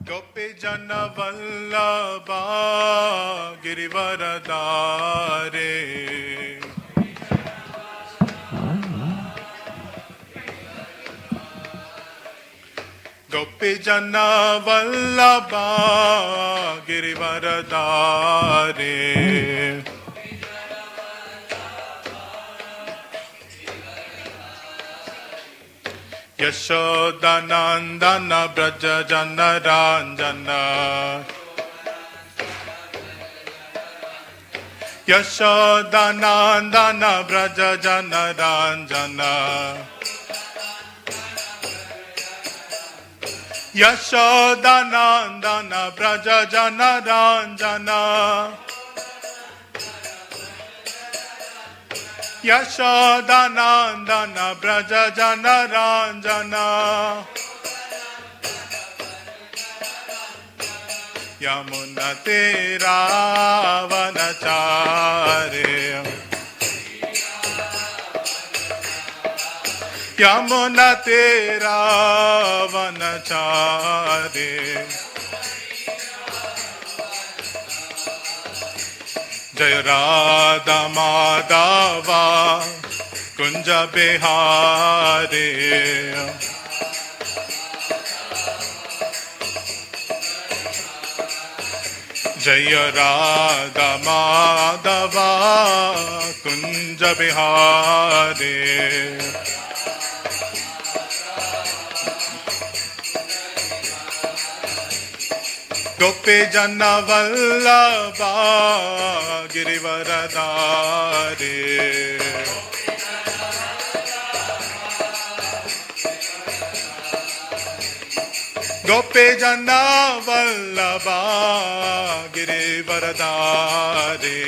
Gopi Jana Vallabha Girivaradare Gopi Jana Vallabha Girivaradare Yashodanandana Braja Jana Ranjana Yashodanandana Braja Jana Ranjana Yashodanandana Braja Jana Ranjana Yashodanandana Braja Jana Ranjana Yamunate Ravanacharya Yamunate Ravanacharya Jaya Radha Madhava Kunja Bihari Jaya Radha Madhava Kunja Bihari Gopi Jana Vallabha Girivaradare Gopi Jana Vallabha Girivaradare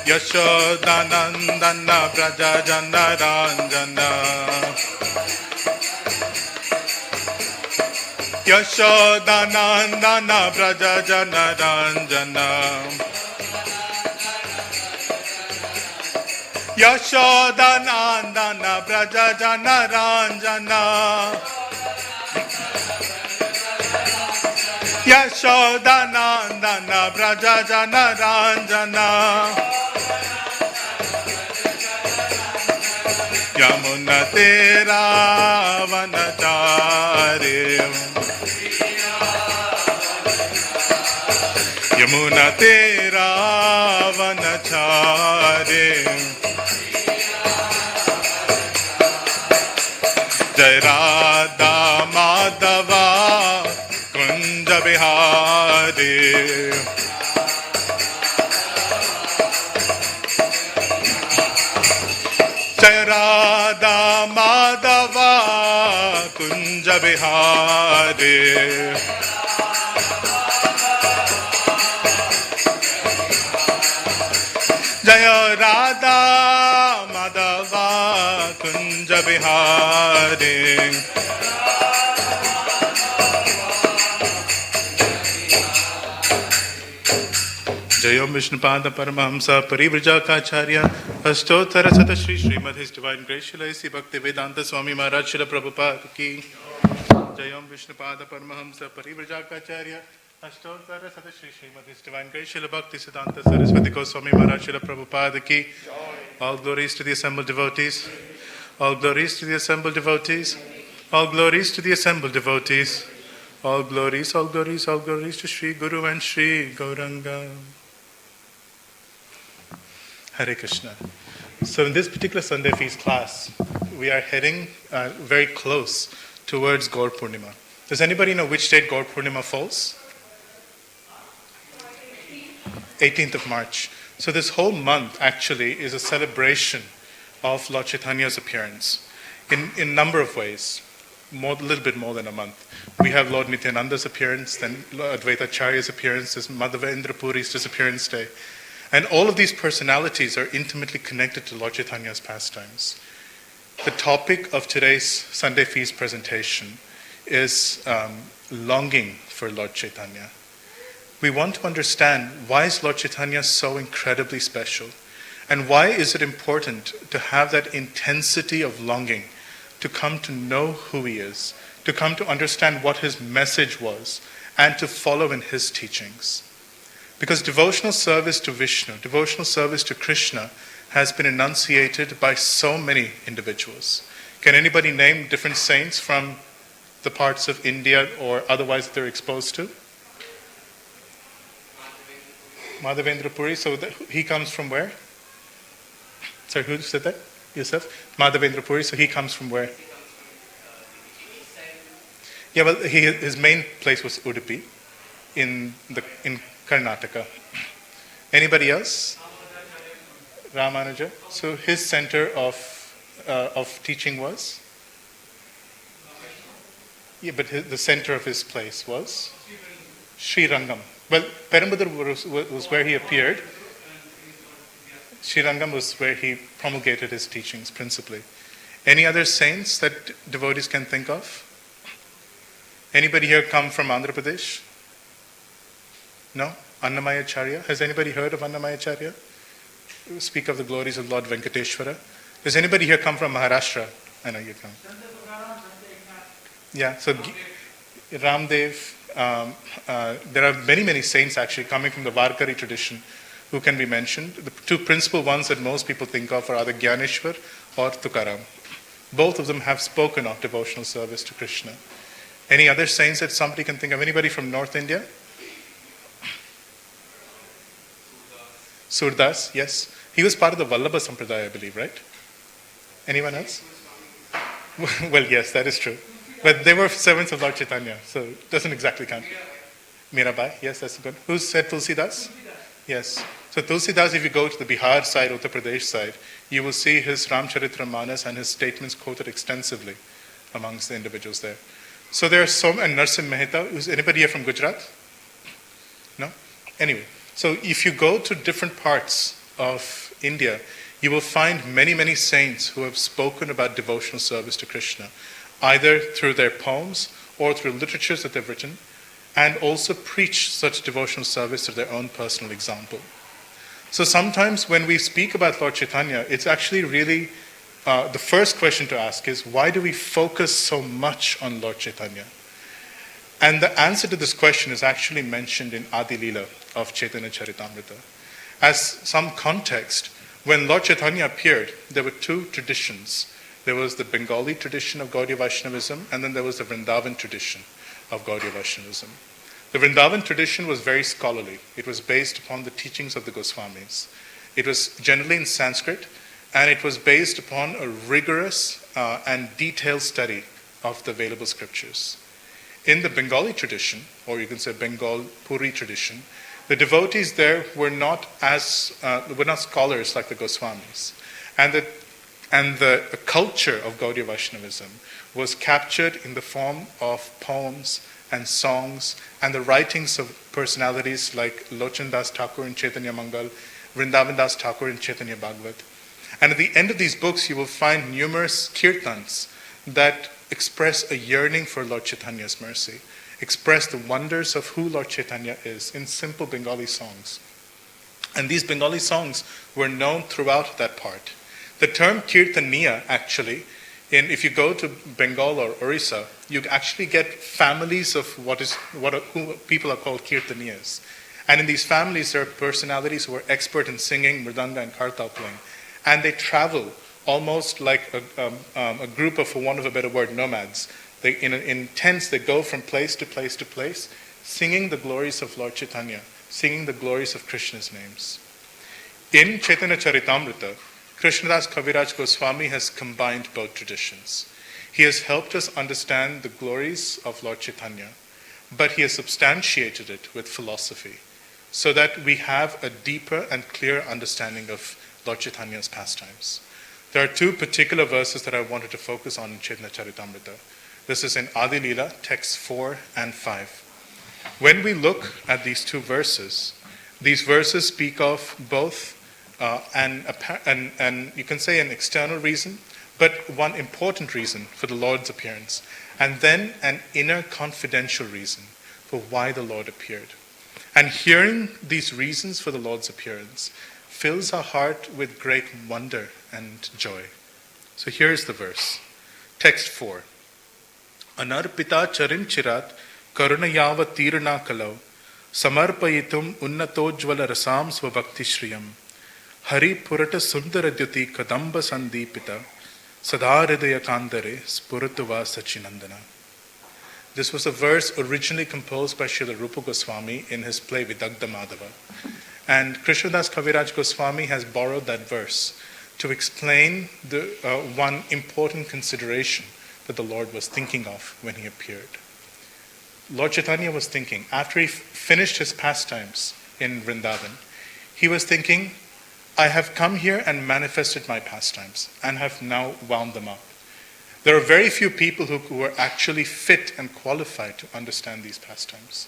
Yashodanandana Braja Jana Ranjana Yashodanandana Braja Jana Ranjana Yashodanandana Braja Jana Ranjana Yashodanandana Braja Jana Ranjana Yamunate Ravanacharya Yamunate Ravanacharya Jai Radha Madhava Kunja Bihari Jai Radha Madhava Kunja Bihari Jaya Radha Madhava Kunja Bihari Jayam Vishnupada Paramahamsa Parivrajakaacharya Ashtottara Sata Shri Srimad His Divine Grace Srila A.C. Bhaktivedanta Swami Maharaj Srila Prabhupada Ki Jayam Vishnupada Paramahamsa Parivrajakaacharya Ashtottara Sata Shri Srimad His Divine Grace Srila Bhaktisiddhanta Saraswati Goswami Maharaj Srila Prabhupada Ki All glories to the assembled devotees All glories to the assembled devotees All glories to the assembled devotees All glories to Shri Guru and Shri Gauranga Hare Krishna. So in this particular Sunday feast class, we are heading very close towards Gaur Purnima. Does anybody know which date Gaur Purnima falls? 18th of March. So this whole month actually is a celebration of Lord Chaitanya's appearance in a number of ways. A little bit more than a month. We have Lord Nityananda's appearance, then Advaithacharya's appearance, this Madhavendra Puri's disappearance day. And all of these personalities are intimately connected to Lord Chaitanya's pastimes. The topic of today's Sunday feast presentation is longing for Lord Chaitanya. We want to understand why is Lord Chaitanya so incredibly special, And why is it important to have that intensity of longing to come to know who he is, to come to understand what his message was, and to follow in his teachings? Because devotional service to Vishnu, devotional service to Krishna, has been enunciated by so many individuals. Can anybody name different saints from the parts of India or otherwise they're exposed to? Madhavendra Puri. So he comes from where? Sorry, who said that? Yourself? Madhavendra Puri. So he comes from where? Yeah, well, his main place was Udupi in Karnataka. Anybody else? Ramaraja. So his center of teaching was? Yeah, but the center of his place was? Sri Rangam. Well, Perambudur was where he appeared. Sri Rangam was where he promulgated his teachings principally. Any other saints that devotees can think of? Anybody here come from Andhra Pradesh? No? Advaithacharya? Has anybody heard of Advaithacharya? Speak of the glories of Lord Venkateshwara. Does anybody here come from Maharashtra? I know you come. Yeah, so Ramdev. There are many saints actually coming from the Varkari tradition who can be mentioned. The two principal ones that most people think of are either Gyaneshwar or Tukaram. Both of them have spoken of devotional service to Krishna. Any other saints that somebody can think of? Anybody from North India? Surdas, yes. He was part of the Vallabha Sampradaya, I believe, right? Anyone else? Well, yes, that is true. But they were servants of Lord Chaitanya, so it doesn't exactly count. Mirabai, yes, that's good. Who said Tulsidas? Yes. So Tulsidas, if you go to the Bihar side, Uttar Pradesh side, you will see his Ramcharitamanas and his statements quoted extensively amongst the individuals there. So there are some, and Narsim Mehta. Is anybody here from Gujarat? No? Anyway, so if you go to different parts of India, you will find many saints who have spoken about devotional service to Krishna, either through their poems or through literatures that they've written, and also preach such devotional service through their own personal example. So sometimes when we speak about Lord Chaitanya, it's actually really, the first question to ask is, why do we focus so much on Lord Chaitanya? And the answer to this question is actually mentioned in Adi Leela of Chaitanya Charitamrita. As some context, when Lord Chaitanya appeared, there were two traditions. There was the Bengali tradition of Gaudiya Vaishnavism, and then there was the Vrindavan tradition of Gaudiya Vaishnavism. The Vrindavan tradition was very scholarly. It was based upon the teachings of the Goswamis. It was generally in Sanskrit, and it was based upon a rigorous and detailed study of the available scriptures. In the Bengali tradition, or you can say Bengal Puri tradition, the devotees there were not scholars like the Goswamis, and the culture of Gaudiya Vaishnavism was captured in the form of poems and songs and the writings of personalities like Lochan Das Thakur in Chaitanya Mangal, Vrindavan Das Thakur in Chaitanya Bhagavat. And at the end of these books, you will find numerous kirtans that express a yearning for Lord Chaitanya's mercy, express the wonders of who Lord Chaitanya is in simple Bengali songs. And these Bengali songs were known throughout that part. The term Kirtaniya, actually, if you go to Bengal or Orissa, you actually get families of who people are called Kirtaniyas. And in these families, there are personalities who are expert in singing, mridanga, and kartal playing. And they travel almost like a group of, for want of a better word, nomads. In tents, they go from place to place to place, singing the glories of Lord Chaitanya, singing the glories of Krishna's names. In Chaitanya Charitamrita, Krishnadas Kaviraj Goswami has combined both traditions. He has helped us understand the glories of Lord Chaitanya, but he has substantiated it with philosophy, so that we have a deeper and clearer understanding of Lord Chaitanya's pastimes. There are two particular verses that I wanted to focus on in Chaitanya Charitamrita. This is in Adi Leela, texts 4 and 5. When we look at these two verses, these verses speak of both and you can say an external reason, but one important reason for the Lord's appearance, and then an inner confidential reason for why the Lord appeared. And hearing these reasons for the Lord's appearance fills our heart with great wonder and joy. So here's the verse. Text 4. Anarpita charim chirat karunayava tirna kalau samarpayitum unnatojvala rasam svabhakti shriyam hari purata sundaradyuti kadamba sandipita sadharidaya kandare spuratuva sachinandana. This was a verse originally composed by Srila Rupa Goswami in his play Vidagdha Madhava. And Krishnadas Kaviraj Goswami has borrowed that verse to explain the one important consideration that the Lord was thinking of when he appeared. Lord Chaitanya was thinking, after he finished his pastimes in Vrindavan, he was thinking, I have come here and manifested my pastimes and have now wound them up. There are very few people who are actually fit and qualified to understand these pastimes.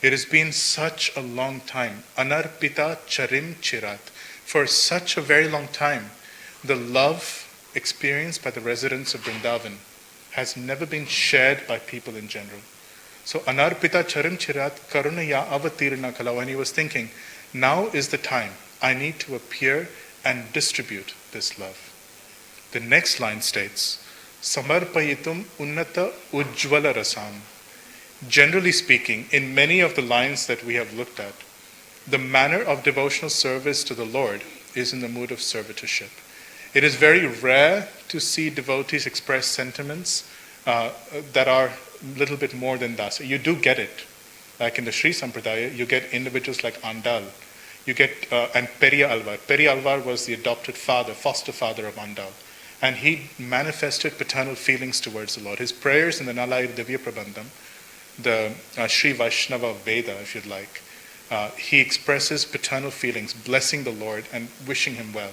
It has been such a long time. Anarpita charim chirat. For such a very long time, the love experienced by the residents of Vrindavan has never been shared by people in general. So anarpita charim chirat karunaya avatirna kala. When he was thinking, now is the time. I need to appear and distribute this love. The next line states, Samarpayitum unnata ujjvala rasam. Generally speaking, in many of the lines that we have looked at, the manner of devotional service to the Lord is in the mood of servitorship. It is very rare to see devotees express sentiments that are a little bit more than that. So you do get it. Like in the Sri Sampradaya, you get individuals like Andal. You get, and Periya Alvar. Periya Alvar was the adopted father, foster father of Andal. And he manifested paternal feelings towards the Lord. His prayers in the Nalayir Divya Prabandham, the Sri Vaishnava Veda, if you'd like, he expresses paternal feelings, blessing the Lord and wishing him well.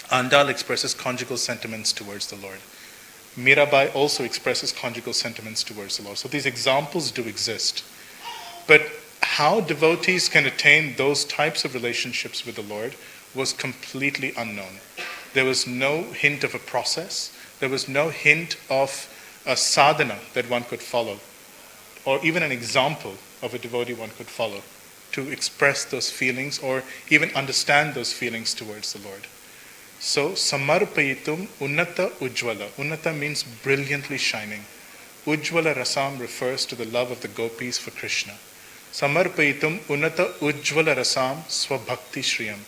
Andal expresses conjugal sentiments towards the Lord. Mirabai also expresses conjugal sentiments towards the Lord. So these examples do exist. But how devotees can attain those types of relationships with the Lord was completely unknown. There was no hint of a process. There was no hint of a sadhana that one could follow, or even an example of a devotee one could follow to express those feelings or even understand those feelings towards the Lord. So, samarpayitum unnata ujjvala. Unnata means brilliantly shining. Ujjvala rasam refers to the love of the gopis for Krishna. Samarpayitum unnata ujjvala rasam swabhakti shriyam.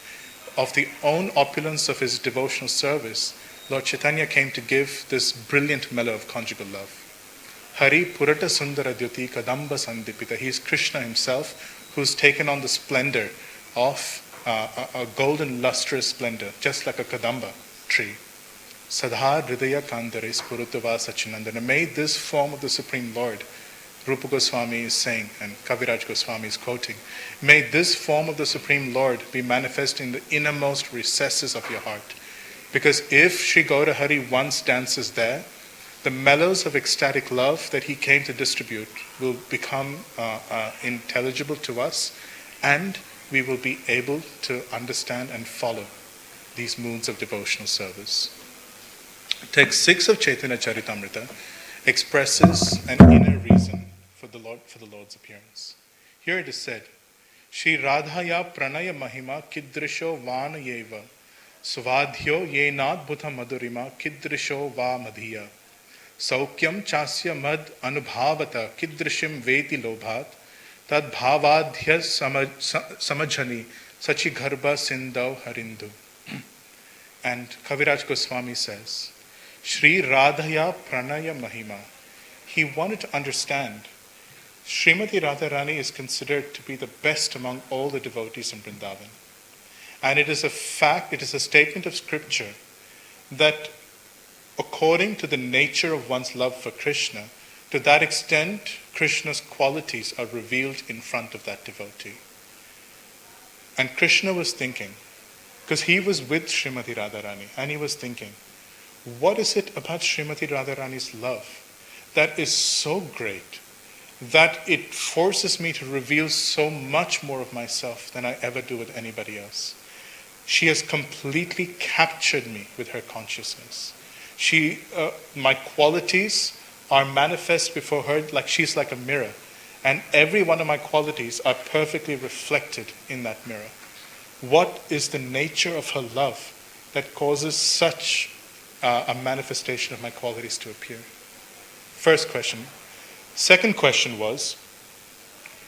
Of the own opulence of his devotional service, Lord Chaitanya came to give this brilliant mellow of conjugal love. Hari Purata Sundaradyuti Kadamba Sandipita. He is Krishna himself, who's taken on the splendor of a golden lustrous splendor, just like a Kadamba tree. Sadha Hridaya Kandare Spurutava Sachinandana. May this form of the Supreme Lord, Rupa Goswami is saying, and Kaviraj Goswami is quoting, may this form of the Supreme Lord be manifest in the innermost recesses of your heart. Because if Sri Gaurahari once dances there, the mellows of ecstatic love that he came to distribute will become intelligible to us, and we will be able to understand and follow these moods of devotional service. Text 6 of Chaitanya Charitamrita expresses an inner reason for the Lord's appearance. Here it is said, Shri Radhaya Pranaya Mahima Kidrisho Vana Yeva Suvadhyo Yenad Bhuta Madhurima Kidrisho Va Madhiya Saukyam Chasya Mad Anubhavata Kidrishim Veti Lobhat Tad Bhavadhya Samajhani Sachi Garbha Sindau Harindu. And Kaviraj Goswami says, Shri Radhaya Pranaya Mahima. He wanted to understand Srimati Radharani is considered to be the best among all the devotees in Vrindavan. And it is a fact, it is a statement of scripture that according to the nature of one's love for Krishna, to that extent, Krishna's qualities are revealed in front of that devotee. And Krishna was thinking, because he was with Srimati Radharani, and he was thinking, what is it about Srimati Radharani's love that is so great that it forces me to reveal so much more of myself than I ever do with anybody else? She has completely captured me with her consciousness. My qualities are manifest before her like she's like a mirror. And every one of my qualities are perfectly reflected in that mirror. What is the nature of her love that causes such a manifestation of my qualities to appear? First question. Second question was,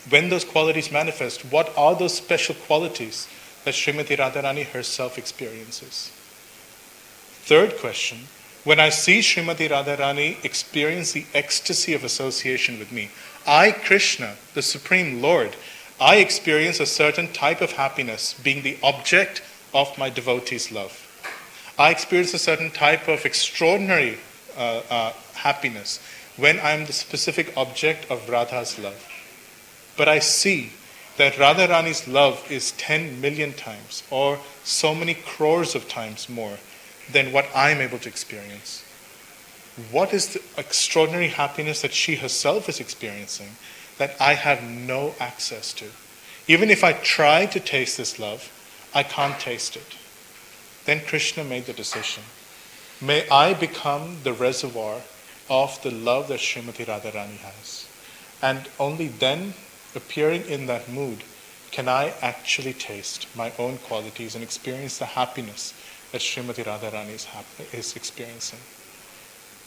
when those qualities manifest, what are those special qualities that Srimati Radharani herself experiences? Third question, when I see Srimati Radharani experience the ecstasy of association with me, I, Krishna, the Supreme Lord, I experience a certain type of happiness being the object of my devotee's love. I experience a certain type of extraordinary happiness when I am the specific object of Radha's love. But I see that Radharani's love is 10 million times or so many crores of times more than what I'm able to experience. What is the extraordinary happiness that she herself is experiencing that I have no access to? Even if I try to taste this love, I can't taste it. Then Krishna made the decision. May I become the reservoir of the love that Srimati Radharani has. And only then, appearing in that mood, can I actually taste my own qualities and experience the happiness that Srimati Radharani is experiencing.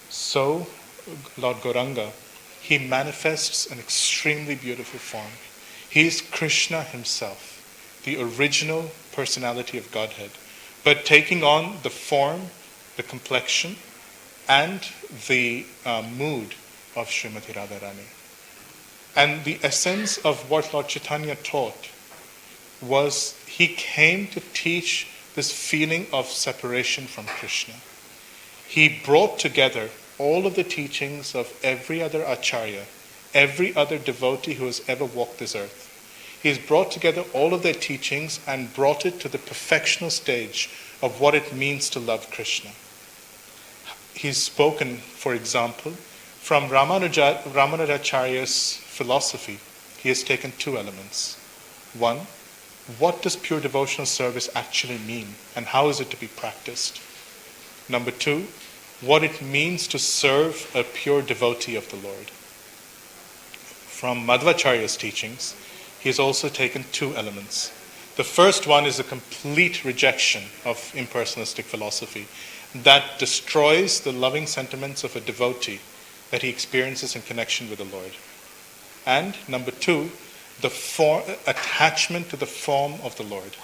So, Lord Gauranga, he manifests an extremely beautiful form. He is Krishna himself, the original personality of Godhead, but taking on the form, the complexion, and the mood of Srimati Radharani. And the essence of what Lord Chaitanya taught was he came to teach this feeling of separation from Krishna. He brought together all of the teachings of every other acharya, every other devotee who has ever walked this earth. He has brought together all of their teachings and brought it to the perfectional stage of what it means to love Krishna. He's spoken, for example, from Ramarajacharya's philosophy. He has taken two elements. One, what does pure devotional service actually mean and how is it to be practiced? Number two, what it means to serve a pure devotee of the Lord. From Madhavendra teachings, he has also taken two elements. The first one is a complete rejection of impersonalistic philosophy that destroys the loving sentiments of a devotee that he experiences in connection with the Lord. And number two, the attachment to the form of the Lord.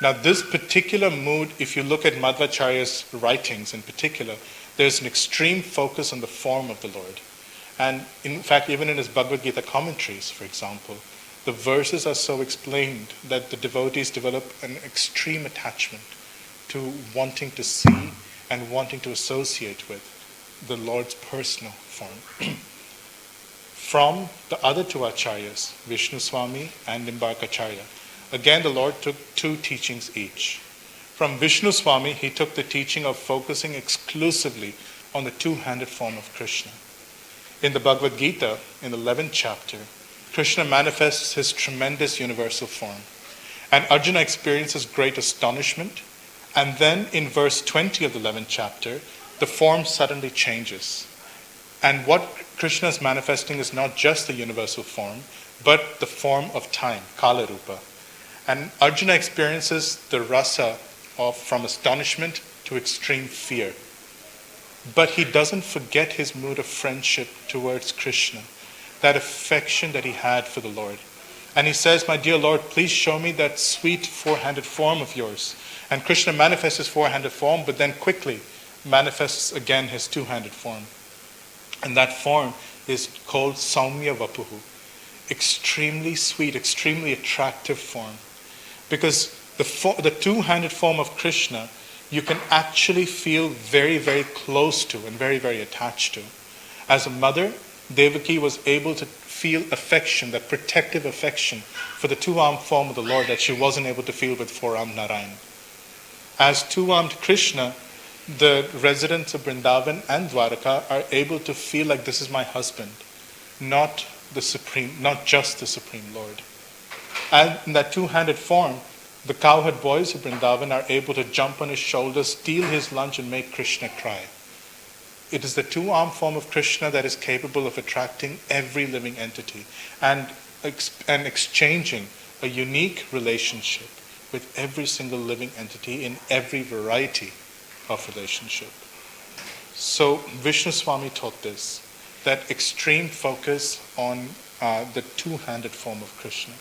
Now this particular mood, if you look at Madhavacharya's writings in particular, there's an extreme focus on the form of the Lord. And in fact, even in his Bhagavad Gita commentaries, for example, the verses are so explained that the devotees develop an extreme attachment to wanting to see and wanting to associate with the Lord's personal form. From the other two acharyas, Vishnu Swami and Nimbarkacharya, again the Lord took two teachings each. From Vishnu Swami, he took the teaching of focusing exclusively on the two-handed form of Krishna. In the Bhagavad Gita, in the 11th chapter, Krishna manifests his tremendous universal form. And Arjuna experiences great astonishment. And then in verse 20 of the 11th chapter, the form suddenly changes. And what Krishna is manifesting is not just the universal form, but the form of time, Kala Rupa. And Arjuna experiences the rasa from astonishment to extreme fear. But he doesn't forget his mood of friendship towards Krishna, that affection that he had for the Lord. And he says, my dear Lord, please show me that sweet four-handed form of yours. And Krishna manifests his four-handed form, but then quickly manifests again his two-handed form. And that form is called Saumya Vapuhu. Extremely sweet, extremely attractive form. Because the two-handed form of Krishna, you can actually feel very, very close to and very, very attached to. As a mother, Devaki was able to feel affection, that protective affection for the two-armed form of the Lord that she wasn't able to feel with four-armed Narayan. As two-armed Krishna, the residents of Vrindavan and Dwaraka are able to feel like this is my husband, not just the Supreme Lord. And in that two-handed form, the cowherd boys of Vrindavan are able to jump on his shoulders, steal his lunch, and make Krishna cry. It is the two-armed form of Krishna that is capable of attracting every living entity and exchanging a unique relationship with every single living entity in every variety of relationship. So Vishnu Swami taught this, that extreme focus on the two-handed form of Krishna.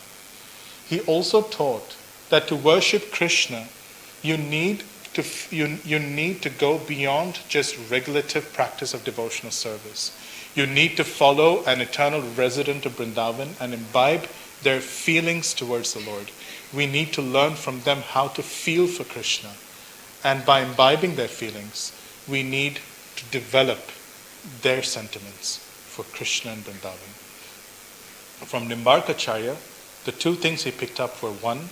He also taught that to worship Krishna, you need to go beyond just regulative practice of devotional service. You need to follow an eternal resident of Vrindavan and imbibe their feelings towards the Lord. We need to learn from them how to feel for Krishna. And by imbibing their feelings, we need to develop their sentiments for Krishna and Vrindavan. From Nimbarkacharya, the two things he picked up were, one,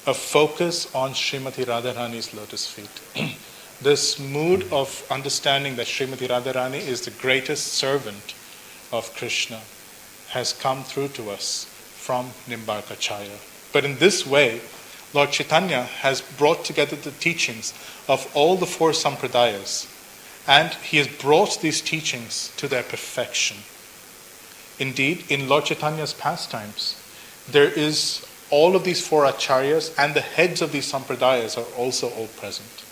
a focus on Srimati Radharani's lotus feet. This mood of understanding that Srimati Radharani is the greatest servant of Krishna has come through to us from Nimbarkacharya. But in this way, Lord Chaitanya has brought together the teachings of all the four sampradayas, and he has brought these teachings to their perfection. Indeed, in Lord Chaitanya's pastimes, there is all of these four acharyas and the heads of these sampradayas are also all present.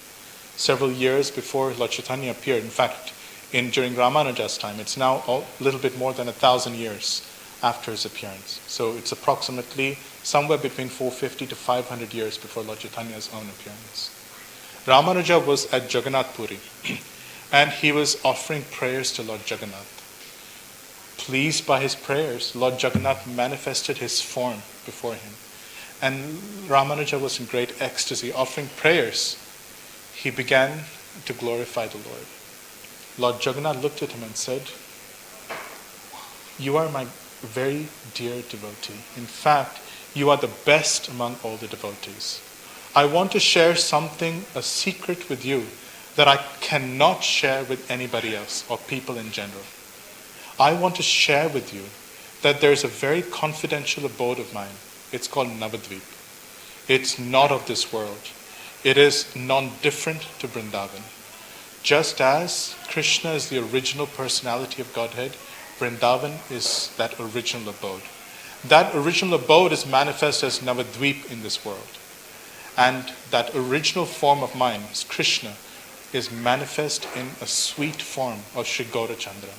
Several years before Lord Chaitanya appeared, in fact, during Ramaraja's time, it's now a little bit more than 1,000 years after his appearance. So it's approximately somewhere between 450 to 500 years before Lord Chaitanya's own appearance. Ramaraja was at Jagannath Puri and he was offering prayers to Lord Jagannath. Pleased by his prayers, Lord Jagannath manifested his form before him. And Ramaraja was in great ecstasy, offering prayers. He began to glorify the Lord. Lord Jagannath looked at him and said, "You are my very dear devotee. In fact, you are the best among all the devotees. I want to share something, a secret with you that I cannot share with anybody else or people in general. I want to share with you that there's a very confidential abode of mine. It's called Navadvip. It's not of this world. It is non-different to Vrindavan. Just as Krishna is the original personality of Godhead, Vrindavan is that original abode. That original abode is manifest as Navadvip in this world. And that original form of mine, Krishna, is manifest in a sweet form of Sri Gaurachandra.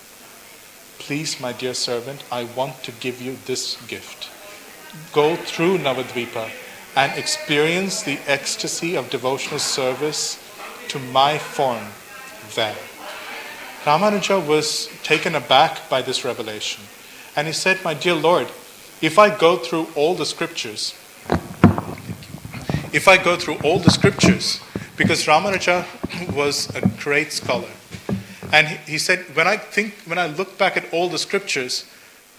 Please, my dear servant, I want to give you this gift. Go through Navadvipa and experience the ecstasy of devotional service to my form there." Ramanuja was taken aback by this revelation. And he said, "My dear Lord, if I go through all the scriptures, because Ramanuja was a great scholar, and he said, when I look back at all the scriptures,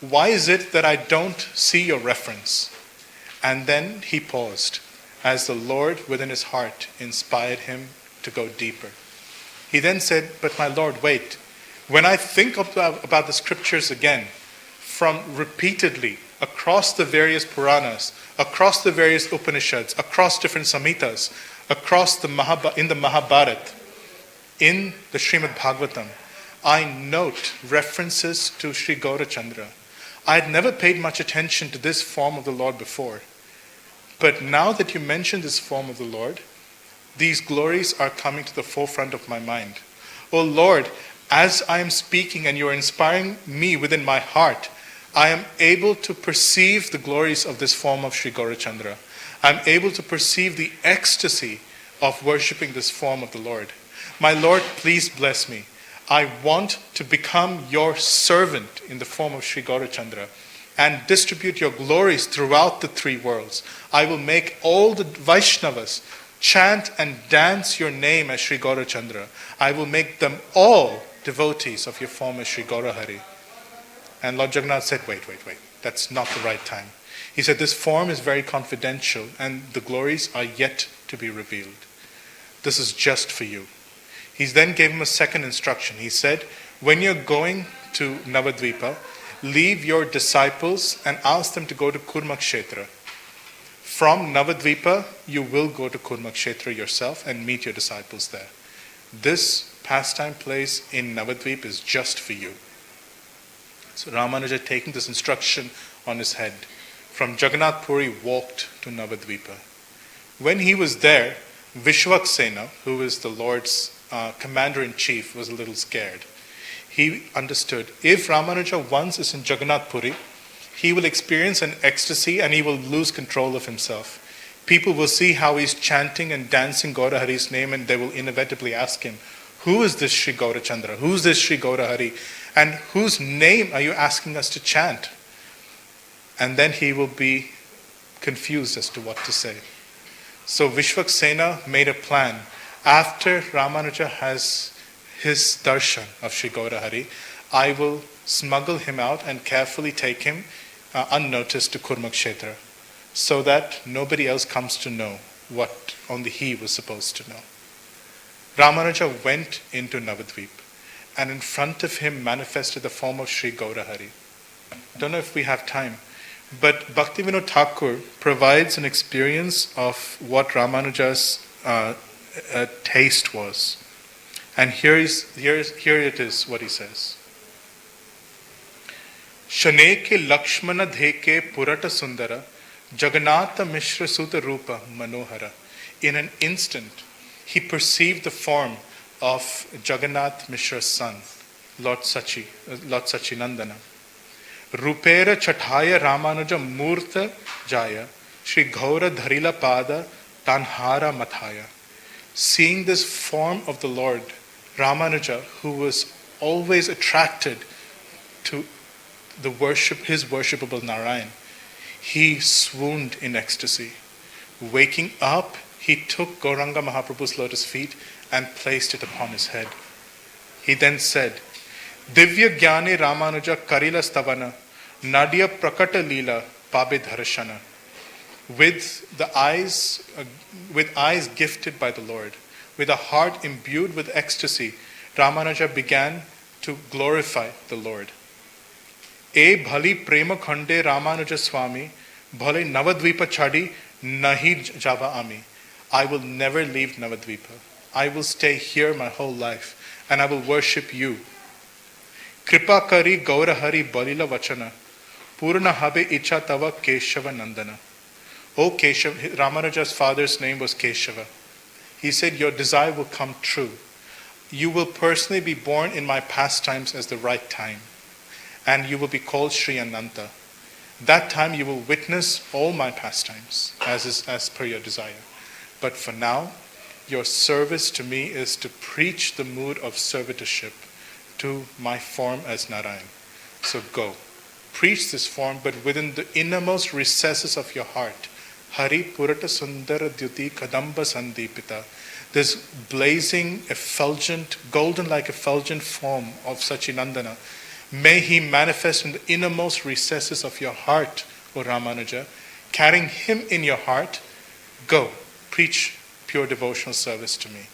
why is it that I don't see your reference?" And then he paused as the Lord within his heart inspired him to go deeper. He then said, "But my Lord, wait. When I think about the scriptures again, from repeatedly across the various Puranas, across the various Upanishads, across different Samhitas, across in the Mahabharata, in the Srimad Bhagavatam, I note references to Sri Gaurachandra. I had never paid much attention to this form of the Lord before. But now that you mention this form of the Lord, these glories are coming to the forefront of my mind. Oh Lord, as I am speaking and you are inspiring me within my heart, I am able to perceive the glories of this form of Sri Gaurachandra. I am able to perceive the ecstasy of worshipping this form of the Lord. My Lord, please bless me. I want to become your servant in the form of Sri Gaurachandra and distribute your glories throughout the three worlds. I will make all the Vaishnavas chant and dance your name as Sri Gaurachandra. I will make them all devotees of your form as Sri Gaurahari." And Lord Jagannath said, wait. That's not the right time. He said, this form is very confidential and the glories are yet to be revealed. This is just for you. He then gave him a second instruction. He said, when you're going to Navadvipa, leave your disciples and ask them to go to Kurmakshetra. From Navadvipa, you will go to Kurmakshetra yourself and meet your disciples there. This pastime place in Navadvip is just for you. So Ramanuja, taking this instruction on his head, from Jagannath Puri walked to Navadvipa. When he was there, Vishwaksena, who is the Lord's commander-in-chief, was a little scared. He understood, if Ramanuja once is in Jagannath Puri, he will experience an ecstasy and he will lose control of himself. People will see how he's chanting and dancing Gaurahari's name, and they will inevitably ask him, who is this Sri Gaurachandra? Who is this Sri Gaurahari? And whose name are you asking us to chant? And then he will be confused as to what to say. So Vishwaksena made a plan. After Ramanuja has his darshan of Sri Gaurahari, I will smuggle him out and carefully take him unnoticed to Kurmakshetra, so that nobody else comes to know what only he was supposed to know. Ramanuja went into Navadvip, and in front of him manifested the form of Sri Gaurahari. I don't know if we have time, but Bhaktivinoda Thakur provides an experience of what Ramanuja's taste was. And here it is what he says. Shaneke Lakshmana Dheke Purata Sundara Jagannatha Mishra Suta Rupa Manohara. In an instant, he perceived the form of Jagannath Mishra's son, Lord Sachinandana. Rupera Chathaya Ramanuja Murta Jaya Sri Gaura Dharila Pada Tanhara Mathaya. Seeing this form of the Lord, Ramanuja, who was always attracted to his worshipable Narayan, he swooned in ecstasy. Waking up, he took Gauranga Mahaprabhu's lotus feet and placed it upon his head. He then said, Divya Gyane Ramanuja Karila Stavana Nadia Prakata Leela Pabe Dharashana. With eyes gifted by the Lord, with a heart imbued with ecstasy, Ramanuja began to glorify the Lord. E bhali prema khande Ramanuja Swami, bhale Navadvipa chadi nahi java ami. I will never leave Navadvipa. I will stay here my whole life, and I will worship you. Kripa kari Gaurahari balila vachana, purna habe icha tava Keshava Nandana. O Keshava, Ramanuja's father's name was Keshava. He said, your desire will come true. You will personally be born in my pastimes as the right time, and you will be called Sri Ananta. That time you will witness all my pastimes, as per your desire. But for now, your service to me is to preach the mood of servitorship to my form as Narayan. So go, preach this form, but within the innermost recesses of your heart. Hari Purata Sundara Dyuti Kadamba Sandipita. This blazing, effulgent, golden like effulgent form of Sachinandana, may he manifest in the innermost recesses of your heart, O Ramanuja. Carrying him in your heart, go, preach pure devotional service to me.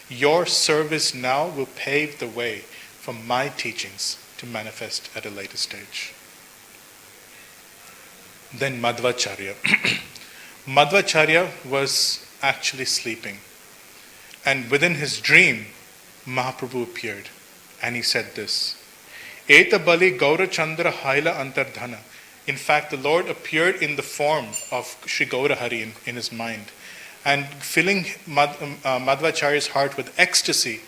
Your service now will pave the way for my teachings to manifest at a later stage. Then Madhavendra. Madhavendra was actually sleeping. And within his dream, Mahaprabhu appeared. And he said this, Eta bali Gaurachandra haila antardhana. In fact, the Lord appeared in the form of Sri Gaurahari in his mind, and filling Madhavacharya's heart with ecstasy,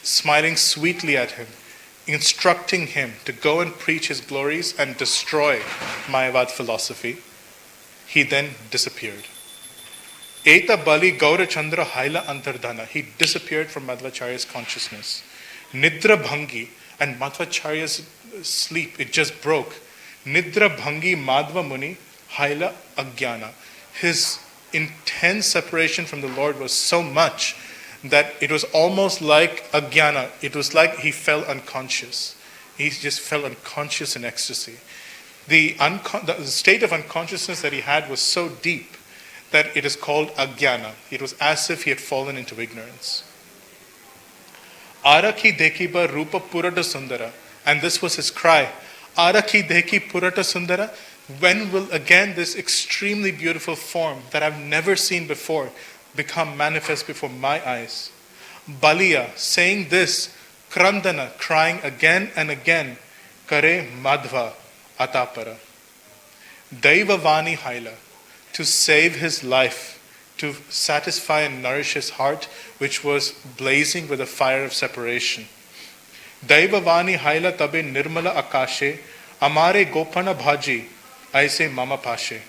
smiling sweetly at him, instructing him to go and preach his glories and destroy Mayavad philosophy. He then disappeared. Eta bali Gaurachandra haila antardhana. He disappeared from Madhavacharya's consciousness. Nidra bhangi, and Madhavacharya's sleep, it just broke. Nidra bhangi Madhva Muni haila agyana. His intense separation from the Lord was so much that it was almost like agyana. It was like he fell unconscious. He just fell unconscious in ecstasy. The state of unconsciousness that he had was so deep that it is called agyana. It was as if he had fallen into ignorance. Arakhi Dekiba Rupa Purata Sundara. And this was his cry. Arakhi Deki Purata Sundara. When will again this extremely beautiful form that I've never seen before become manifest before my eyes? Baliya, saying this, Krandana, crying again and again, Kare Madhva Atapara. Daiva Vani Haila, to save his life, to satisfy and nourish his heart, which was blazing with a fire of separation. Daivavani haila tabe nirmala akashe, amare gopana bhaji, aise mama pashe.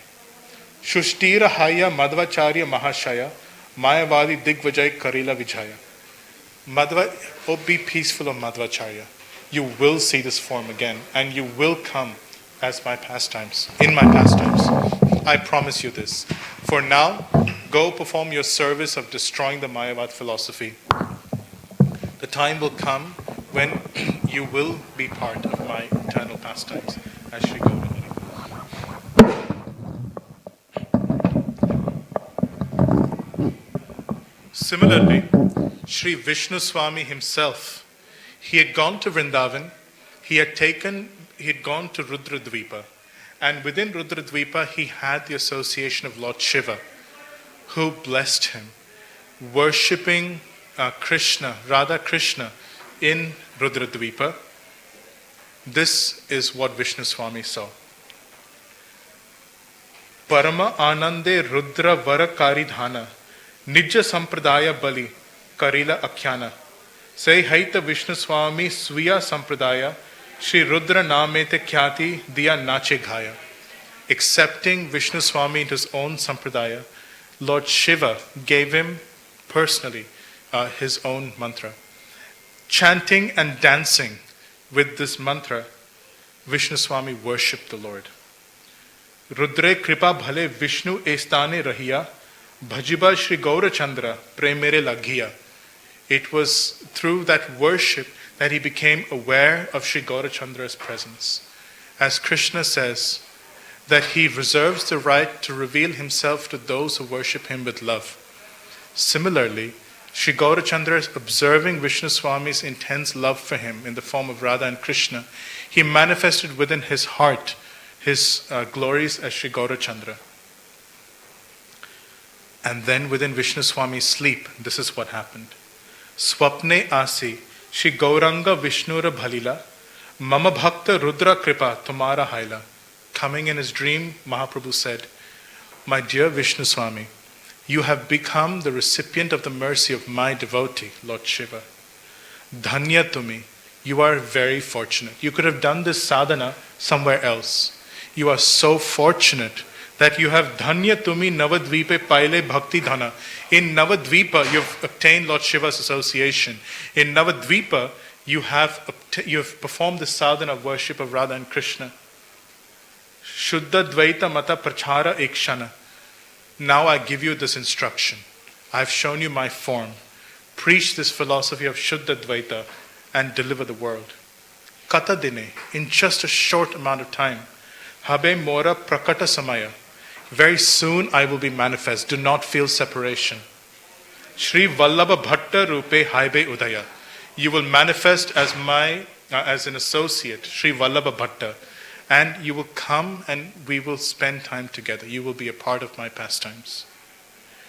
Shushtira haya Madhavendra Mahashaya, Mayavadi Digvajay Karila Vijaya. Oh, be peaceful of Madhavacharya. You will see this form again, and you will come as my pastimes, in my pastimes. I promise you this. For now, go perform your service of destroying the Mayavad philosophy. The time will come when you will be part of my eternal pastimes, as Sri Gaura. Similarly, Sri Vishnu Swami himself, he had gone to Vrindavan, he had gone to Rudradvipa, and within Rudradvipa he had the association of Lord Shiva, who blessed him, worshipping Krishna, Radha Krishna in Rudradvipa. This is what Vishnu Swami saw. Parama Anande Rudra Vara Karidhana Nijja Sampradaya Bali Karila Akhyana. Say Haita Vishnu Swami Swiya Sampradaya Shri Rudra Namete Khyati Diya Nache Ghaya. Accepting Vishnu Swami into his own Sampradaya, Lord Shiva gave him personally his own mantra. Chanting and dancing with this mantra, Vishnu Swami worshipped the Lord. Rudre Kripa Bhale Vishnu Estane Rahiya Bhajiba Shri Gaurachandra Premere Laghiya. It was through that worship that he became aware of Shri Gaurachandra's presence. As Krishna says, that he reserves the right to reveal himself to those who worship him with love. Similarly, Shri Gaurachandra, observing Vishnu Swami's intense love for him in the form of Radha and Krishna, he manifested within his heart his glories as Shri Gaurachandra. And then within Vishnu Swami's sleep, this is what happened. Swapne asi Shri Gauranga Vishnura Bhalila Mama Bhakta Rudra Kripa Tumara Haila. Coming in his dream, Mahaprabhu said, my dear Vishnu Swami, you have become the recipient of the mercy of my devotee, Lord Shiva. Dhanya Tumi, you are very fortunate. You could have done this sadhana somewhere else. You are so fortunate that you have Dhanya Tumi Navadvipe Paile Bhakti Dhana. In Navadvipa, you've obtained Lord Shiva's association. In Navadvipa, you have performed the sadhana of worship of Radha and Krishna. Shuddha Dvaita Mata Prachara Ekshana. Now I give you this instruction. I've shown you my form. Preach this philosophy of Shuddha Dvaita and deliver the world. Kata Dine, in just a short amount of time. Habe Mora Prakata Samaya. Very soon I will be manifest. Do not feel separation. Shri Vallabha Bhatta Rupe Haibe Udaya. You will manifest as an associate, Shri Vallabha Bhatta. And you will come and we will spend time together. You will be a part of my pastimes.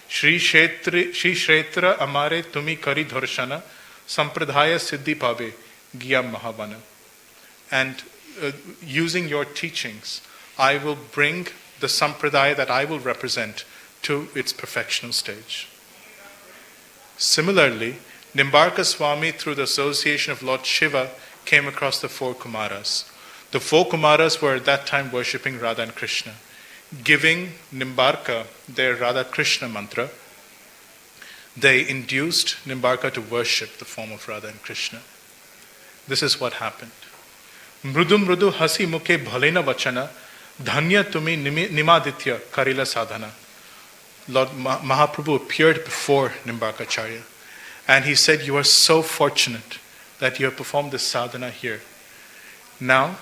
Shri Kshetra Amare Tumi Kari Dharshana Sampradaya Siddhi Pabe Gya Mahavana. And using your teachings, I will bring the sampradaya that I will represent to its perfectional stage. Similarly, Nimbarka Swami, through the association of Lord Shiva, came across the four Kumaras. The four Kumaras were at that time worshipping Radha and Krishna. Giving Nimbarka their Radha Krishna mantra, they induced Nimbarka to worship the form of Radha and Krishna. This is what happened. Mrudu mrudu hasi mukhe bhalena vachana dhanya tumi nimaditya karila sadhana. Lord Mahaprabhu appeared before Nimbarkacharya and he said, you are so fortunate that you have performed this sadhana here. Now,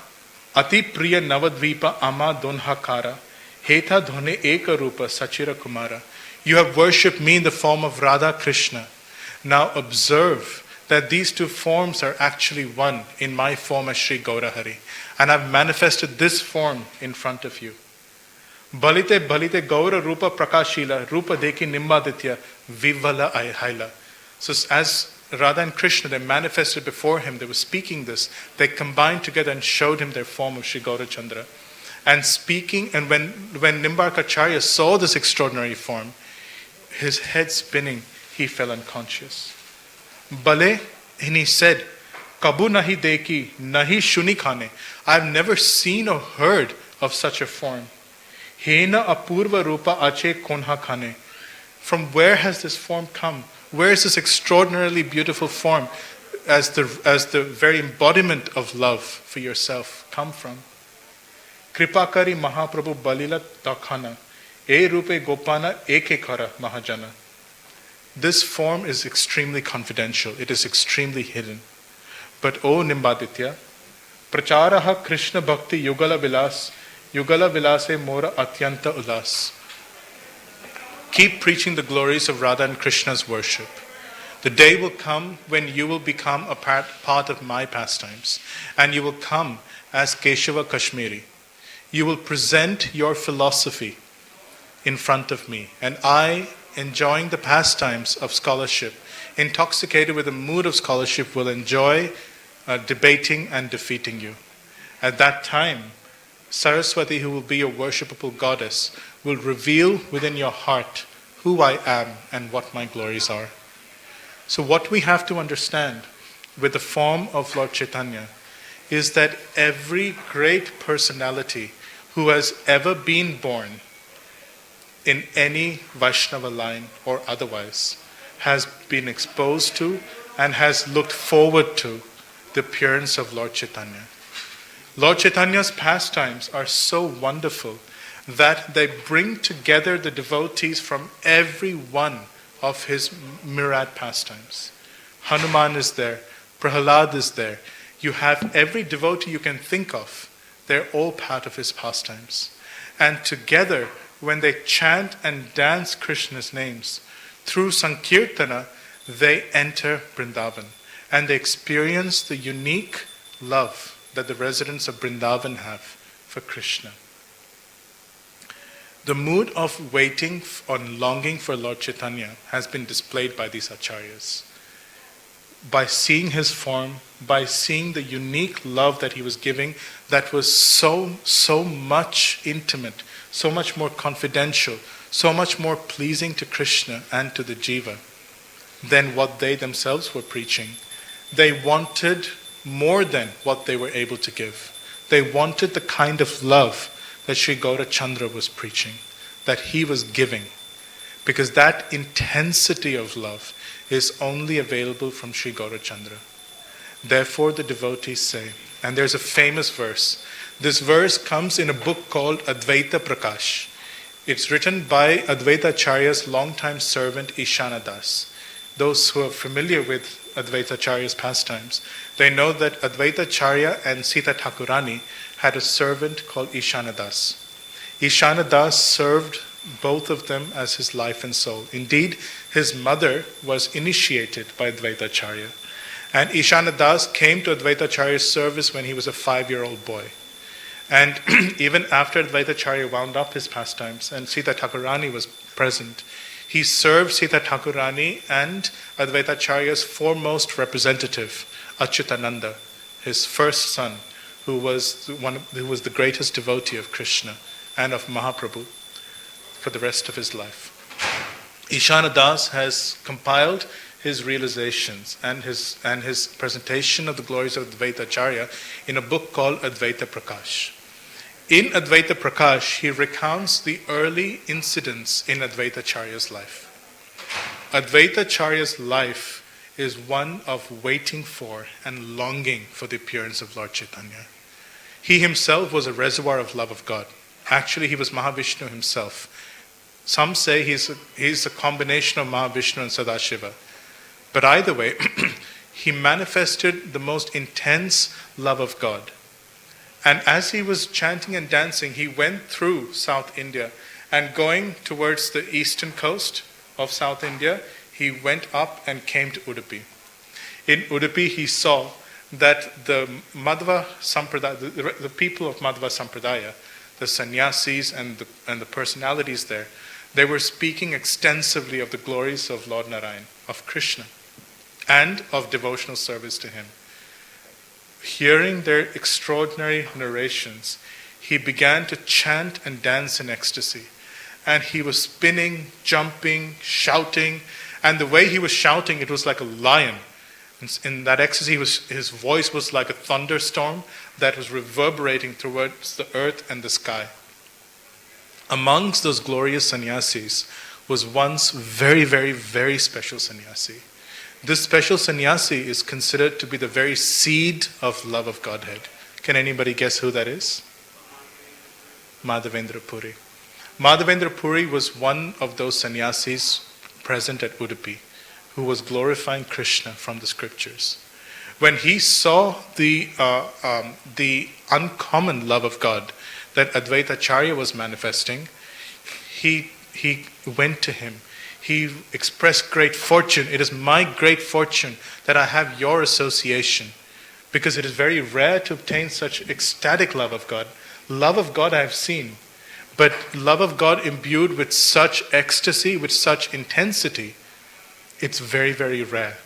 Ati Priya Navadvipa Ama Donhakara Heta Dhone Eka Rupa Sachira Kumara. You have worshipped me in the form of Radha Krishna. Now observe that these two forms are actually one in my form as Sri Gaurahari. And I've manifested this form in front of you. Balite balite Gaura Rupa Prakashila Rupa Deki Nimbaditya Vivala Haila. So as Radha and Krishna, they manifested before him, they were speaking this, they combined together and showed him their form of Sri Gaurachandra. And speaking, and when Nimbarkacharya saw this extraordinary form, his head spinning, he fell unconscious. Bale, and he said, Kabu nahi deki, nahi shuni khane. I've never seen or heard of such a form. Hena apurva rupa ache konha khane. From where has this form come? Where is this extraordinarily beautiful form as the very embodiment of love for yourself come from? Kripakari Mahaprabhu balila takhana. E rupe gopana eke khara mahajana. This form is extremely confidential. It is extremely hidden. But O Nimbaditya, pracharaha Krishna bhakti yugala vilase mora atyanta ulas. Keep preaching the glories of Radha and Krishna's worship. The day will come when you will become a part of my pastimes, and you will come as Keshava Kashmiri. You will present your philosophy in front of me, and I, enjoying the pastimes of scholarship, intoxicated with the mood of scholarship, will enjoy debating and defeating you. At that time, Saraswati, who will be your worshipable goddess, will reveal within your heart who I am and what my glories are. So what we have to understand with the form of Lord Chaitanya is that every great personality who has ever been born in any Vaishnava line or otherwise has been exposed to and has looked forward to the appearance of Lord Chaitanya. Lord Chaitanya's pastimes are so wonderful that they bring together the devotees from every one of his myriad pastimes. Hanuman is there, Prahalad is there. You have every devotee you can think of. They're all part of his pastimes. And together, when they chant and dance Krishna's names, through Sankirtana, they enter Vrindavan. And they experience the unique love that the residents of Vrindavan have for Krishna. The mood of waiting or longing for Lord Chaitanya has been displayed by these acharyas. By seeing his form, by seeing the unique love that he was giving that was so much intimate, so much more confidential, so much more pleasing to Krishna and to the jiva than what they themselves were preaching. They wanted more than what they were able to give. They wanted the kind of love that Sri Gaurachandra was preaching, that he was giving. Because that intensity of love is only available from Sri Gaurachandra. Therefore the devotees say, and there's a famous verse. This verse comes in a book called Advaita Prakash. It's written by Advaithacharya's longtime servant Ishana Das. Those who are familiar with Advaithacharya's pastimes, they know that Advaithacharya and Sita Thakurani had a servant called Ishana Das. Ishana Das served both of them as his life and soul. Indeed, his mother was initiated by Advaithacharya. And Ishana Das came to Advaithacharya's service when he was a 5-year-old boy. And even after Advaithacharya wound up his pastimes and Sita Thakurani was present, he served Sita Thakurani and Advaithacharya's foremost representative, Achyutananda, his first son, who was the greatest devotee of Krishna and of Mahaprabhu for the rest of his life. Ishana Das has compiled his realizations and his presentation of the glories of Advaithacharya in a book called Advaita Prakash. In Advaita Prakash, he recounts the early incidents in Advaithacharya's life. Advaithacharya's life is one of waiting for and longing for the appearance of Lord Chaitanya. He himself was a reservoir of love of God. Actually, he was Mahavishnu himself. Some say he's a combination of Mahavishnu and Sadashiva. But either way, he manifested the most intense love of God. And as he was chanting and dancing, he went through South India. And going towards the eastern coast of South India, he went up and came to Udupi. In Udupi, he saw that the Madhava Sampradaya, the people of Madhava Sampradaya, the sannyasis and the personalities there, they were speaking extensively of the glories of Lord Narayan, of Krishna, and of devotional service to him. Hearing their extraordinary narrations, he began to chant and dance in ecstasy. and he was spinning, jumping, shouting, and the way he was shouting, it was like a lion. In that ecstasy, his voice was like a thunderstorm that was reverberating towards the earth and the sky. Amongst those glorious sannyasis was once very, very, very special sannyasi. This special sannyasi is considered to be the very seed of love of Godhead. Can anybody guess who that is? Madhavendra Puri. Madhavendra Puri was one of those sannyasis present at Udupi who was glorifying Krishna from the scriptures. When he saw the uncommon love of God that Advaithacharya was manifesting, he went to him. He expressed great fortune. It is my great fortune that I have your association, because it is very rare to obtain such ecstatic love of God. Love of God I have seen, but love of God imbued with such ecstasy, with such intensity, it's very, very rare.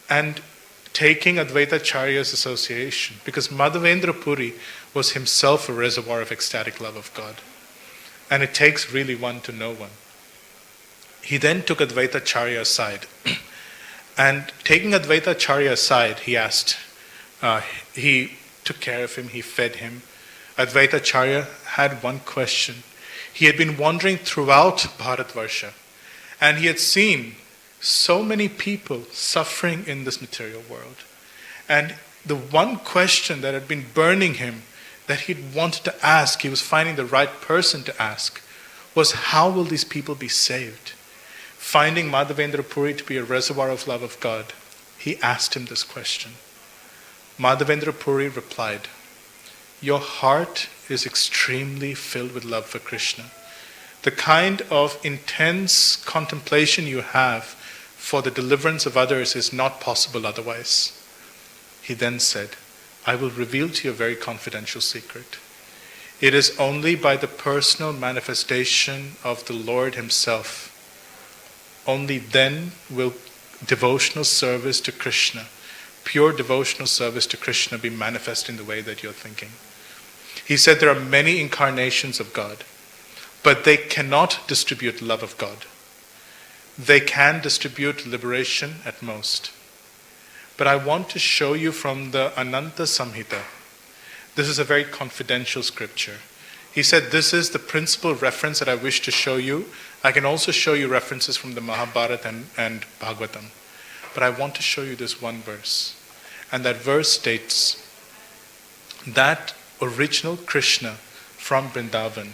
And taking Advaithacharya's association, because Madhavendra Puri was himself a reservoir of ecstatic love of God. And it takes really one to know one. He then took Advaithacharya aside. And taking Advaithacharya aside, he asked, he took care of him, he fed him. Advaithacharya had one question. He had been wandering throughout Bharatvarsha, and he had seen so many people suffering in this material world. And the one question that had been burning him, that he'd wanted to ask, he was finding the right person to ask, was how will these people be saved? Finding Madhavendra Puri to be a reservoir of love of God, he asked him this question. Madhavendra Puri replied, "Your heart is extremely filled with love for Krishna. The kind of intense contemplation you have for the deliverance of others is not possible otherwise." He then said, "I will reveal to you a very confidential secret. It is only by the personal manifestation of the Lord Himself, only then will devotional service to Krishna, pure devotional service to Krishna, be manifest in the way that you're thinking." He said there are many incarnations of God, but they cannot distribute love of God. They can distribute liberation at most. But I want to show you from the Ananta Samhita. This is a very confidential scripture. He said this is the principal reference that I wish to show you. I can also show you references from the Mahabharata and Bhagavatam. But I want to show you this one verse. And that verse states that original Krishna from Vrindavan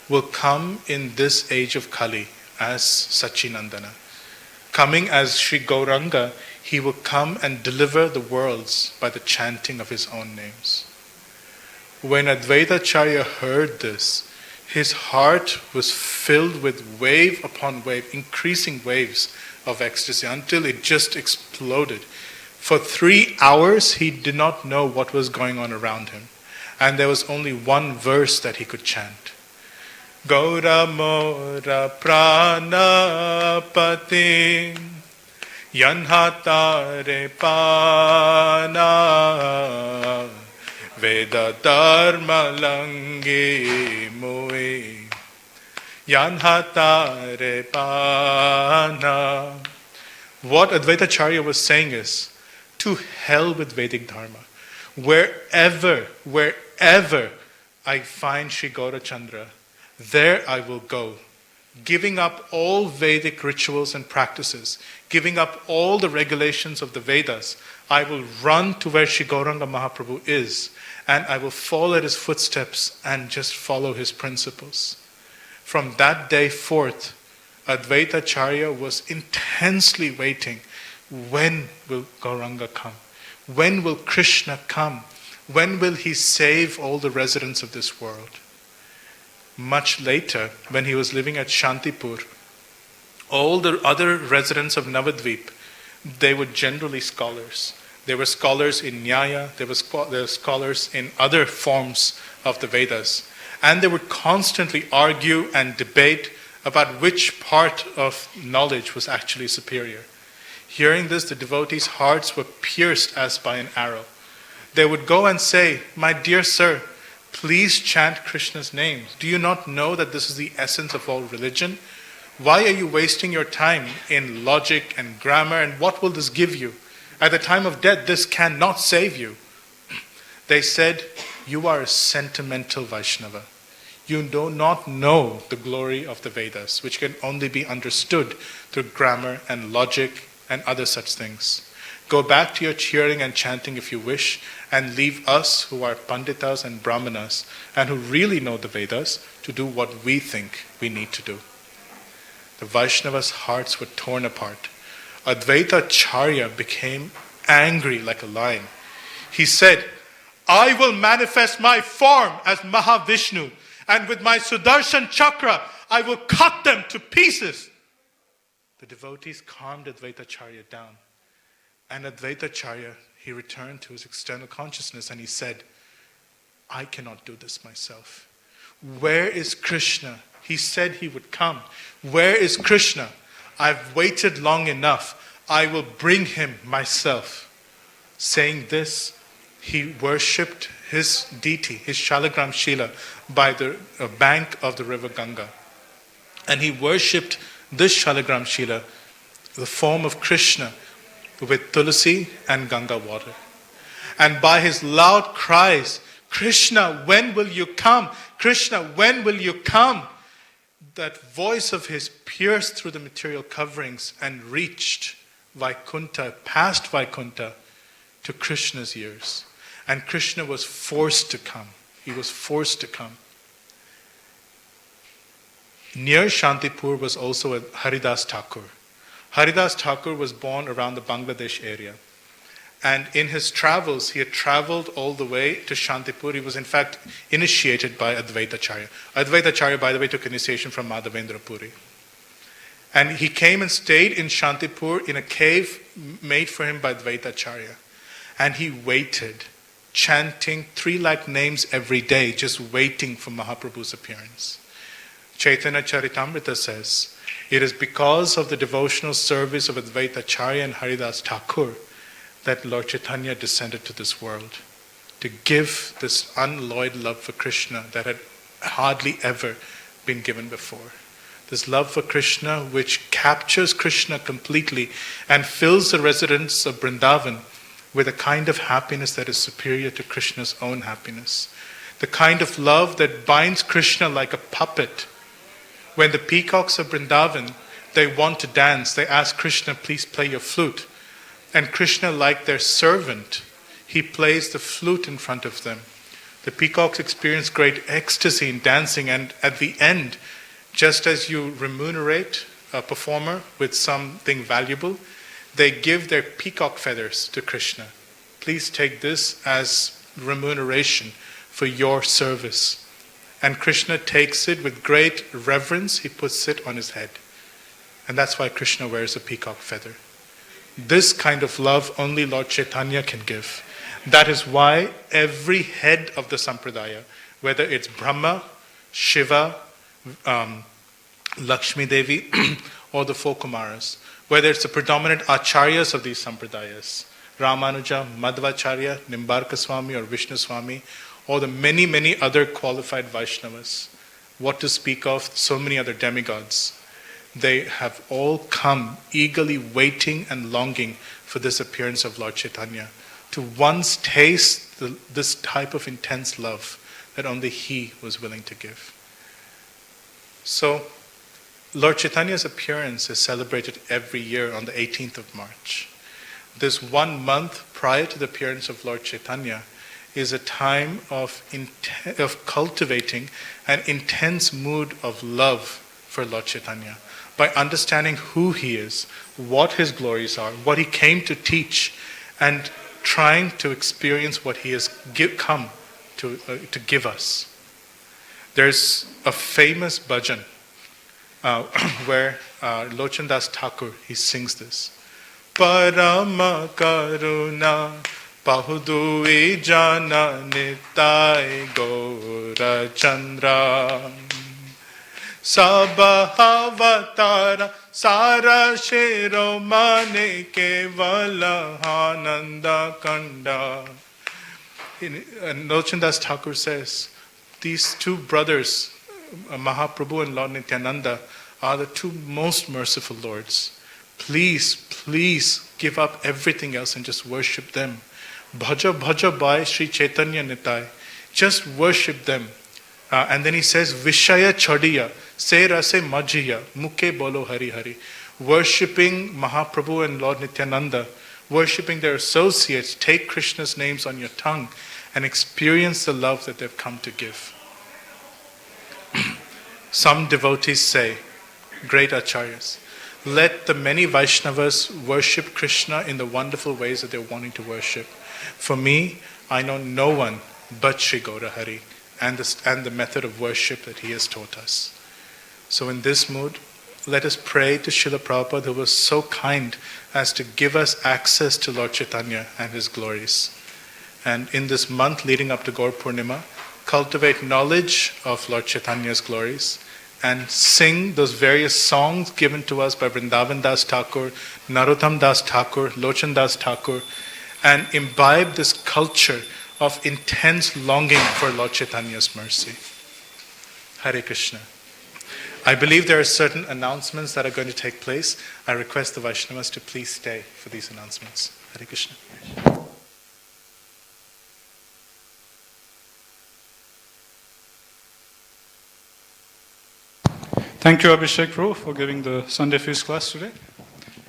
will come in this age of Kali as Sachinandana. Coming as Sri Gauranga, he will come and deliver the worlds by the chanting of his own names. When Advaithacharya heard this, his heart was filled with wave upon wave, increasing waves of ecstasy until it just exploded. For 3 hours, he did not know what was going on around him. And there was only one verse that he could chant. Gaura mora prana pati yanhatare pana veda dharma langi mui yanhatare pana. What Advaithacharya was saying is, to hell with Vedic Dharma. Wherever I find Sri Gaurachandra, there I will go. Giving up all Vedic rituals and practices, giving up all the regulations of the Vedas, I will run to where Sri Gauranga Mahaprabhu is, and I will fall at his footsteps and just follow his principles. From that day forth, Advaithacharya was intensely waiting. When will Gauranga come? When will Krishna come? When will he save all the residents of this world? Much later, when he was living at Shantipur, all the other residents of Navadvip, they were generally scholars. They were scholars in Nyaya, they were scholars in other forms of the Vedas. And they would constantly argue and debate about which part of knowledge was actually superior. Hearing this, the devotees' hearts were pierced as by an arrow. They would go and say, "My dear sir, Please chant Krishna's names. Do you not know that this is the essence of all religion? Why are you wasting your time in logic and grammar, and what will this give you? At the time of death, this cannot save you. They said, you are a sentimental Vaishnava. You do not know the glory of the Vedas, which can only be understood through grammar and logic and other such things. Go back to your cheering and chanting if you wish, and leave us who are Panditas and Brahmanas and who really know the Vedas to do what we think we need to do. The Vaishnavas' hearts were torn apart. Advaithacharya became angry like a lion. He said, I will manifest my form as Mahavishnu, and with my Sudarshan chakra, I will cut them to pieces. The devotees calmed Advaithacharya down. And Advaithacharya, he returned to his external consciousness and he said, I cannot do this myself. Where is Krishna? He said he would come. Where is Krishna? I've waited long enough. I will bring him myself. Saying this, he worshipped his deity, his Shalagram Shila, by the bank of the river Ganga. And he worshipped this Shalagram Shila, the form of Krishna, with tulsi and Ganga water. And by his loud cries, Krishna, when will you come? Krishna, when will you come? That voice of his pierced through the material coverings and reached Vaikuntha, past Vaikuntha, to Krishna's ears. And Krishna was forced to come. He was forced to come. Near Shantipur was also a Haridas Thakur. Haridas Thakur was born around the Bangladesh area. And in his travels, he had traveled all the way to Shantipur. He was in fact initiated by Advaithacharya. Advaithacharya, by the way, took initiation from Madhavendra Puri. And he came and stayed in Shantipur in a cave made for him by Advaithacharya. And he waited, chanting 3 lakh names every day, just waiting for Mahaprabhu's appearance. Chaitanya Charitamrita says, it is because of the devotional service of Advaithacharya and Haridas Thakur that Lord Chaitanya descended to this world to give this unalloyed love for Krishna that had hardly ever been given before. This love for Krishna which captures Krishna completely and fills the residents of Vrindavan with a kind of happiness that is superior to Krishna's own happiness. The kind of love that binds Krishna like a puppet. When the peacocks of Vrindavan, they want to dance, they ask Krishna, please play your flute. And Krishna, like their servant, he plays the flute in front of them. The peacocks experience great ecstasy in dancing, and at the end, just as you remunerate a performer with something valuable, they give their peacock feathers to Krishna. Please take this as remuneration for your service. And Krishna takes it with great reverence, he puts it on his head. And that's why Krishna wears a peacock feather. This kind of love only Lord Chaitanya can give. That is why every head of the Sampradaya, whether it's Brahma, Shiva, Lakshmi Devi, or the 4 Kumaras, whether it's the predominant acharyas of these Sampradayas, Ramanuja, Madhavacharya, Nimbarkacharya, or Vishnu Swami, or the many, many other qualified Vaishnavas, what to speak of so many other demigods, they have all come eagerly waiting and longing for this appearance of Lord Chaitanya, to once taste this type of intense love that only he was willing to give. So, Lord Chaitanya's appearance is celebrated every year on the 18th of March. This 1 month prior to the appearance of Lord Chaitanya is a time of cultivating an intense mood of love for Lord Chaitanya. By understanding who he is, what his glories are, what he came to teach, and trying to experience what he has come to give us. There's a famous bhajan where Lochan Das Thakur, he sings this. Parama karuna pahudui jana nitai gora chandra Sabhavatara Sara Shiro Mane Kevala Hananda Kanda. And Lochan Das Thakur says, these two brothers, Mahaprabhu and Lord Nityananda, are the two most merciful lords. Please, please give up everything else and just worship them. Bhaja bhaja bai Sri Chaitanya Nitai. Just worship them. And then he says, Vishaya chadiya, se rase majhiya, mukhe bolo hari hari. Worshipping Mahaprabhu and Lord Nityananda, worshipping their associates, take Krishna's names on your tongue and experience the love that they've come to give. Some devotees say, great acharyas, let the many Vaishnavas worship Krishna in the wonderful ways that they're wanting to worship. For me, I know no one but Sri Gaurahari and the method of worship that he has taught us. So in this mood, let us pray to Srila Prabhupada, who was so kind as to give us access to Lord Chaitanya and his glories. And in this month leading up to Gaur Purnima, cultivate knowledge of Lord Chaitanya's glories and sing those various songs given to us by Vrindavan Das Thakur, Narottam Das Thakur, Lochan Das Thakur, and imbibe this culture of intense longing for Lord Chaitanya's mercy. Hare Krishna. I believe there are certain announcements that are going to take place. I request the Vaishnavas to please stay for these announcements. Hare Krishna. Thank you, Abhishek Prabhu, for giving the Sunday Feast class today.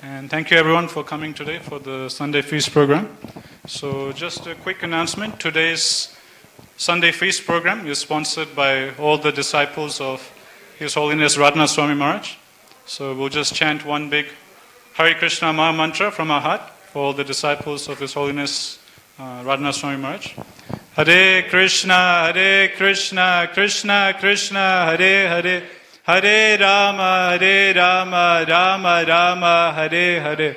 And thank you everyone for coming today for the Sunday Feast program. So just a quick announcement. Today's Sunday Feast program is sponsored by all the disciples of His Holiness Radhanath Swami Maharaj. So we'll just chant one big Hare Krishna Maha Mantra from our heart for all the disciples of His Holiness Radhanath Swami Maharaj. Hare Krishna, Krishna Krishna, Hare Hare, Hare Rama, Rama Rama, Hare Hare.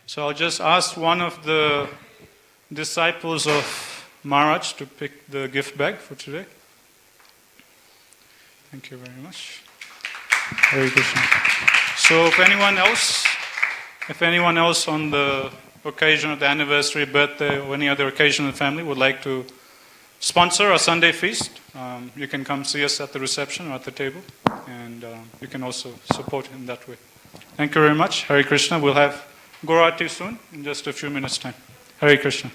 So I'll just ask one of the disciples of Maharaj to pick the gift bag for today. Thank you very much. Hare Krishna. So if anyone else on the occasion of the anniversary, birthday, or any other occasion in the family would like to sponsor a Sunday feast, you can come see us at the reception or at the table, and you can also support in that way. Thank you very much. Hare Krishna. We'll have Gaurati soon in just a few minutes' time. Hare Krishna.